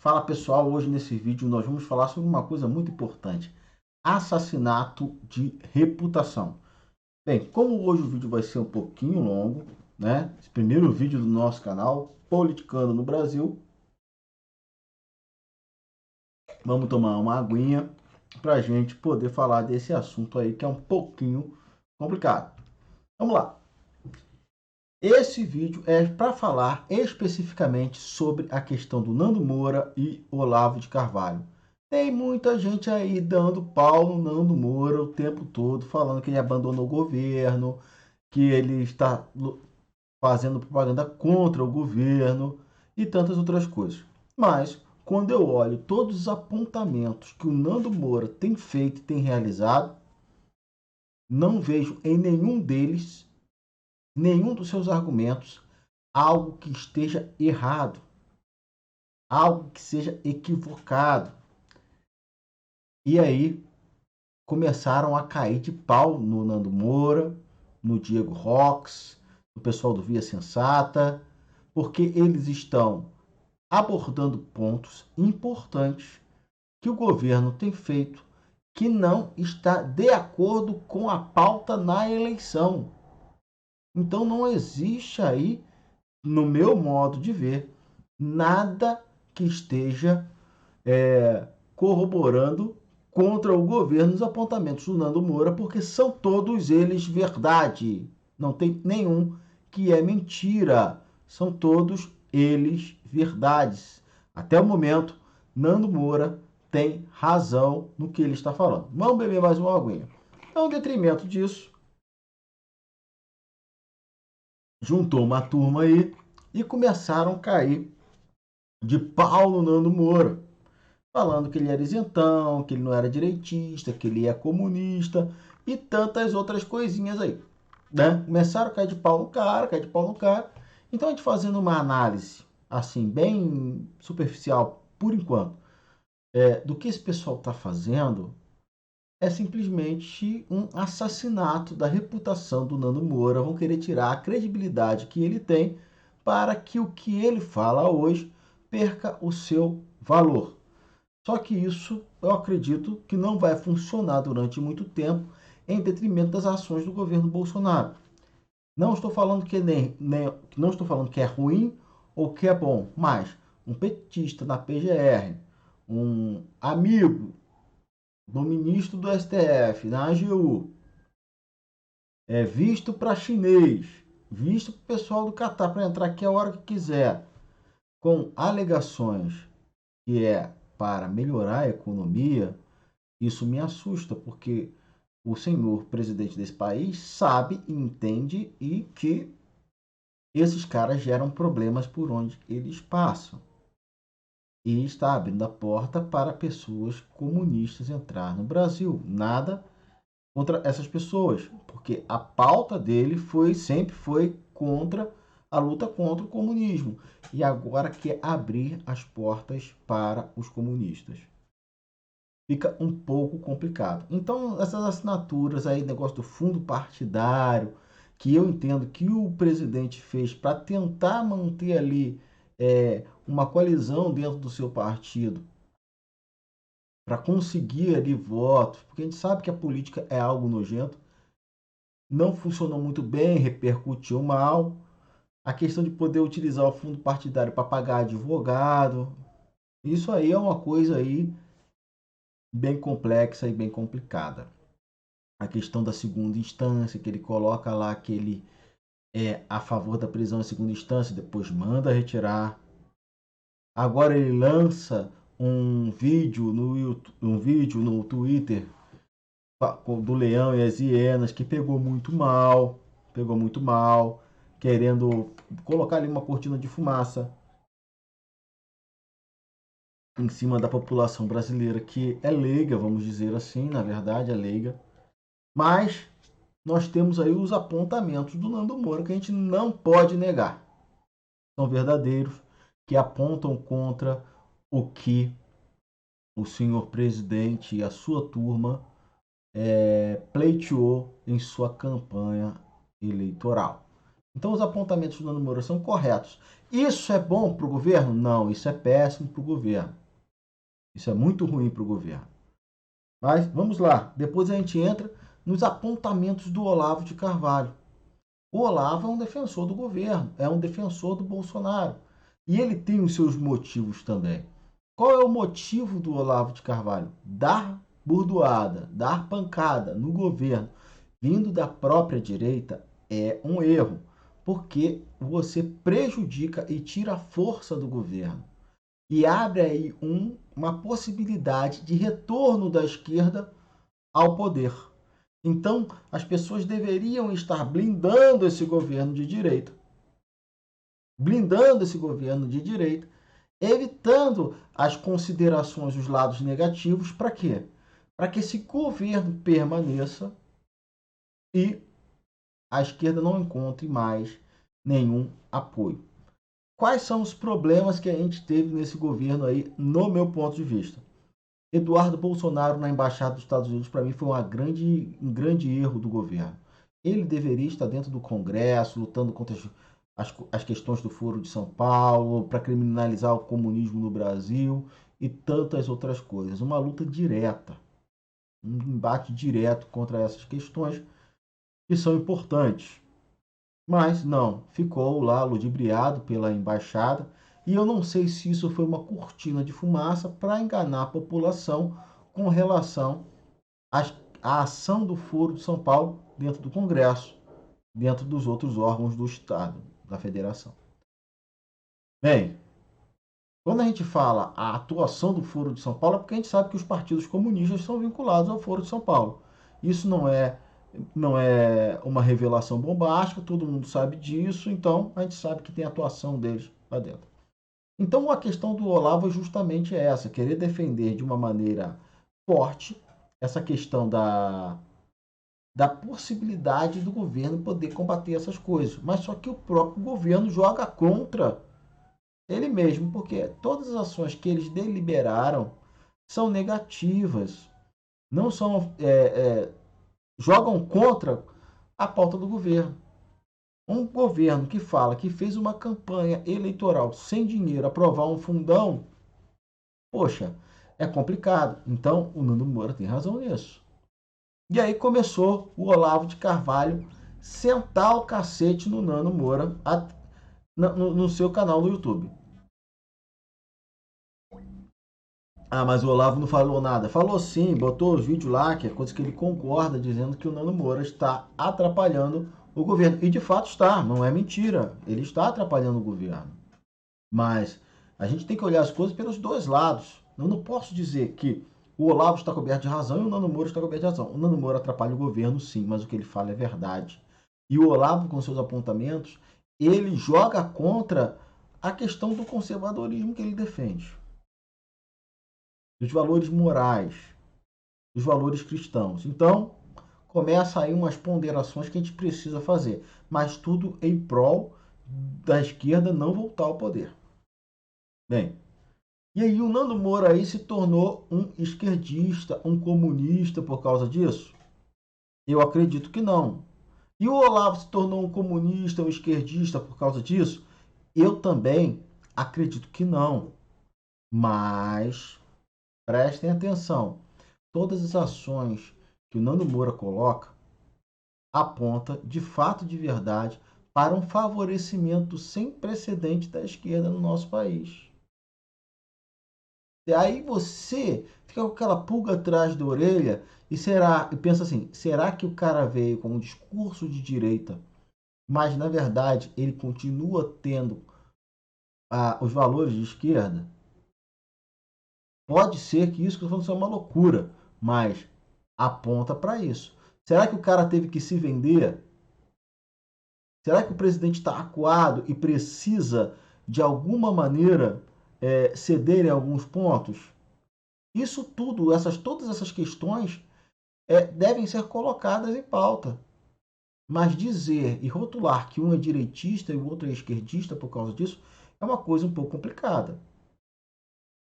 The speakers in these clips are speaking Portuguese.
Fala pessoal, hoje nesse vídeo nós vamos falar sobre uma coisa muito importante: assassinato de reputação. Bem, como hoje o vídeo vai ser um pouquinho longo, né? Esse primeiro vídeo do nosso canal, Politicando no Brasil, vamos tomar uma aguinha para a gente poder falar desse assunto aí que é um pouquinho complicado. Vamos lá. Esse vídeo é para falar especificamente sobre a questão do Nando Moura e Olavo de Carvalho. Tem muita gente aí dando pau no Nando Moura o tempo todo, falando que ele abandonou o governo, que ele está fazendo propaganda contra o governo e tantas outras coisas. Mas, quando eu olho todos os apontamentos que o Nando Moura tem feito e tem realizado, não vejo em nenhum deles, nenhum dos seus argumentos, algo que esteja errado, algo que seja equivocado. E aí começaram a cair de pau no Nando Moura, no Diego Rox, no pessoal do Via Sensata, porque eles estão abordando pontos importantes que o governo tem feito que não está de acordo com a pauta na eleição. Então não existe aí, no meu modo de ver, nada que esteja corroborando contra o governo os apontamentos do Nando Moura, porque são todos eles verdade. Não tem nenhum que é mentira. São todos eles verdades. Até o momento, Nando Moura tem razão no que ele está falando. Vamos beber mais uma aguinha. Então, em detrimento disso, juntou uma turma aí e começaram a cair de pau no Nando Moura, falando que ele era isentão, que ele não era direitista, que ele é comunista e tantas outras coisinhas aí, né? Começaram a cair de pau no cara, cair de pau no cara. Então a gente fazendo uma análise assim bem superficial por enquanto do que esse pessoal está fazendo é simplesmente um assassinato da reputação do Nando Moura. Vão querer tirar a credibilidade que ele tem para que o que ele fala hoje perca o seu valor. Só que isso eu acredito que não vai funcionar durante muito tempo em detrimento das ações do governo Bolsonaro. Não estou falando que não estou falando que é ruim ou que é bom, mas um petista na PGR, um amigo do ministro do STF, na AGU, visto para chinês, visto para o pessoal do Catar para entrar aqui a hora que quiser, com alegações que é para melhorar a economia, isso me assusta, porque o senhor presidente desse país sabe, entende e que esses caras geram problemas por onde eles passam. E está abrindo a porta para pessoas comunistas entrar no Brasil. Nada contra essas pessoas, porque a pauta dele sempre foi contra a luta contra o comunismo. E agora quer abrir as portas para os comunistas. Fica um pouco complicado. Então, essas assinaturas aí, negócio do fundo partidário, que eu entendo que o presidente fez para tentar manter ali uma coalizão dentro do seu partido, para conseguir ali votos, porque a gente sabe que a política é algo nojento, não funcionou muito bem, repercutiu mal. A questão de poder utilizar o fundo partidário para pagar advogado, isso aí é uma coisa aí bem complexa e bem complicada. A questão da segunda instância, que ele coloca lá que ele é a favor da prisão em segunda instância, depois manda retirar. Agora ele lança um vídeo no YouTube, um vídeo no Twitter do leão e as hienas que pegou muito mal, querendo colocar ali uma cortina de fumaça em cima da população brasileira que é leiga, vamos dizer assim, na verdade é leiga. Mas nós temos aí os apontamentos do Nando Moura que a gente não pode negar. São verdadeiros, que apontam contra o que o senhor presidente e a sua turma pleiteou em sua campanha eleitoral. Então os apontamentos do Nando Moura são corretos. Isso é bom para o governo? Não, isso é péssimo para o governo. Isso é muito ruim para o governo. Mas vamos lá, depois a gente entra nos apontamentos do Olavo de Carvalho. O Olavo é um defensor do governo, é um defensor do Bolsonaro. E ele tem os seus motivos também. Qual é o motivo do Olavo de Carvalho? Dar burdoada, dar pancada no governo, vindo da própria direita, é um erro, porque você prejudica e tira a força do governo. E abre aí uma possibilidade de retorno da esquerda ao poder. Então, as pessoas deveriam estar blindando esse governo de direita. Blindando esse governo de direita, evitando as considerações, os lados negativos, para quê? Para que esse governo permaneça e a esquerda não encontre mais nenhum apoio. Quais são os problemas que a gente teve nesse governo aí, no meu ponto de vista? Eduardo Bolsonaro na Embaixada dos Estados Unidos, para mim, foi um grande erro do governo. Ele deveria estar dentro do Congresso, lutando contra as questões do Foro de São Paulo, para criminalizar o comunismo no Brasil e tantas outras coisas. Uma luta direta, um embate direto contra essas questões que são importantes. Mas não, ficou lá ludibriado pela embaixada e eu não sei se isso foi uma cortina de fumaça para enganar a população com relação à ação do Foro de São Paulo dentro do Congresso, dentro dos outros órgãos do Estado, da Federação. Bem, quando a gente fala a atuação do Foro de São Paulo, é porque a gente sabe que os partidos comunistas são vinculados ao Foro de São Paulo. Isso não é uma revelação bombástica, todo mundo sabe disso, então a gente sabe que tem atuação deles lá dentro. Então a questão do Olavo é justamente essa, querer defender de uma maneira forte essa questão da possibilidade do governo poder combater essas coisas. Mas só que o próprio governo joga contra ele mesmo, porque todas as ações que eles deliberaram são negativas, não são jogam contra a pauta do governo. Um governo que fala que fez uma campanha eleitoral sem dinheiro, aprovar um fundão, poxa, é complicado. Então, o Nando Moura tem razão nisso. E aí começou o Olavo de Carvalho sentar o cacete no Nando Moura no seu canal no YouTube. Ah, mas o Olavo não falou nada. Falou sim, botou os vídeos lá, que é coisa que ele concorda, dizendo que o Nando Moura está atrapalhando o governo. E de fato está, não é mentira. Ele está atrapalhando o governo. Mas a gente tem que olhar as coisas pelos dois lados. Eu não posso dizer que o Olavo está coberto de razão e o Nando Moura está coberto de razão. O Nando Moura atrapalha o governo, sim, mas o que ele fala é verdade. E o Olavo, com seus apontamentos, ele joga contra a questão do conservadorismo que ele defende. Dos valores morais, dos valores cristãos. Então, começa aí umas ponderações que a gente precisa fazer, mas tudo em prol da esquerda não voltar ao poder. Bem, e aí o Nando Moura aí se tornou um esquerdista, um comunista por causa disso? Eu acredito que não. E o Olavo se tornou um comunista, um esquerdista por causa disso? Eu também acredito que não. Mas prestem atenção. Todas as ações que o Nando Moura coloca aponta, de fato, de verdade, para um favorecimento sem precedente da esquerda no nosso país. E aí você fica com aquela pulga atrás da orelha e pensa assim, será que o cara veio com um discurso de direita, mas na verdade ele continua tendo os valores de esquerda? Pode ser que isso que eu estou falando seja uma loucura, mas aponta para isso. Será que o cara teve que se vender? Será que o presidente está acuado e precisa, de alguma maneira, ceder em alguns pontos? Isso tudo, todas essas questões devem ser colocadas em pauta. Mas dizer e rotular que um é direitista e o outro é esquerdista por causa disso é uma coisa um pouco complicada.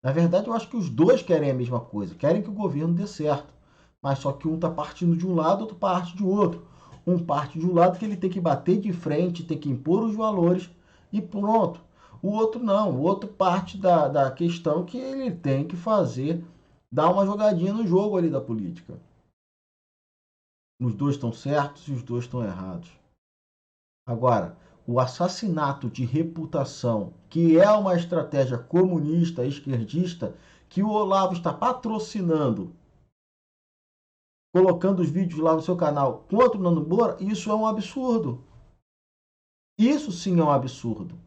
Na verdade, eu acho que os dois querem a mesma coisa, querem que o governo dê certo. Mas só que um está partindo de um lado, outro parte de outro. um parte de um lado que ele tem que bater de frente, tem que impor os valores e pronto. O outro não, o outro parte da questão que ele tem que fazer, dar uma jogadinha no jogo ali da política. Os dois estão certos e os dois estão errados. Agora, o assassinato de reputação, que é uma estratégia comunista, esquerdista, que o Olavo está patrocinando, colocando os vídeos lá no seu canal contra o Nando Moura, isso é um absurdo. Isso sim é um absurdo.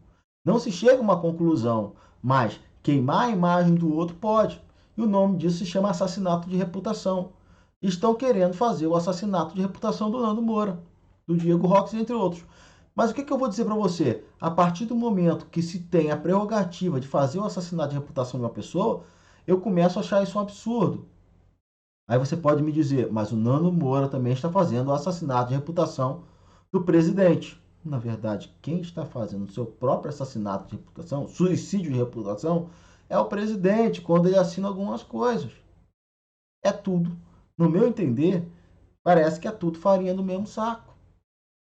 Não se chega a uma conclusão, mas queimar a imagem do outro pode. E o nome disso se chama assassinato de reputação. Estão querendo fazer o assassinato de reputação do Nando Moura, do Diego Roques, entre outros. Mas o que eu vou dizer para você? A partir do momento que se tem a prerrogativa de fazer o assassinato de reputação de uma pessoa, eu começo a achar isso um absurdo. Aí você pode me dizer, mas o Nando Moura também está fazendo o assassinato de reputação do presidente. Na verdade, quem está fazendo o seu próprio assassinato de reputação, suicídio de reputação, é o presidente, quando ele assina algumas coisas. É tudo, no meu entender, parece que é tudo farinha do mesmo saco.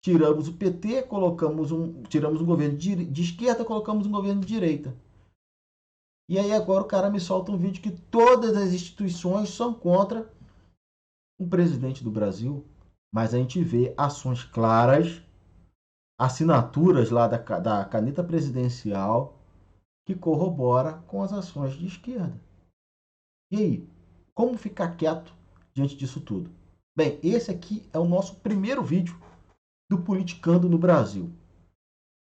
Tiramos o PT, tiramos um governo de esquerda, colocamos um governo de direita. E aí agora o cara me solta um vídeo que todas as instituições são contra o presidente do Brasil. Mas a gente vê ações claras, assinaturas lá da caneta presidencial que corrobora com as ações de esquerda. E aí, como ficar quieto diante disso tudo? Bem, esse aqui é o nosso primeiro vídeo do Politicando no Brasil.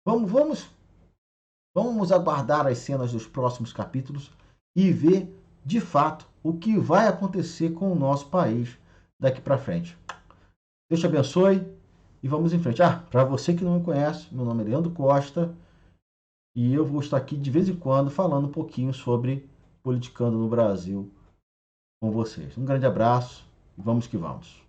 Vamos aguardar as cenas dos próximos capítulos e ver, de fato, o que vai acontecer com o nosso país daqui para frente. Deus te abençoe e vamos em frente. Para você que não me conhece, meu nome é Leandro Costa e eu vou estar aqui de vez em quando falando um pouquinho sobre Politicando no Brasil com vocês. Um grande abraço e vamos que vamos.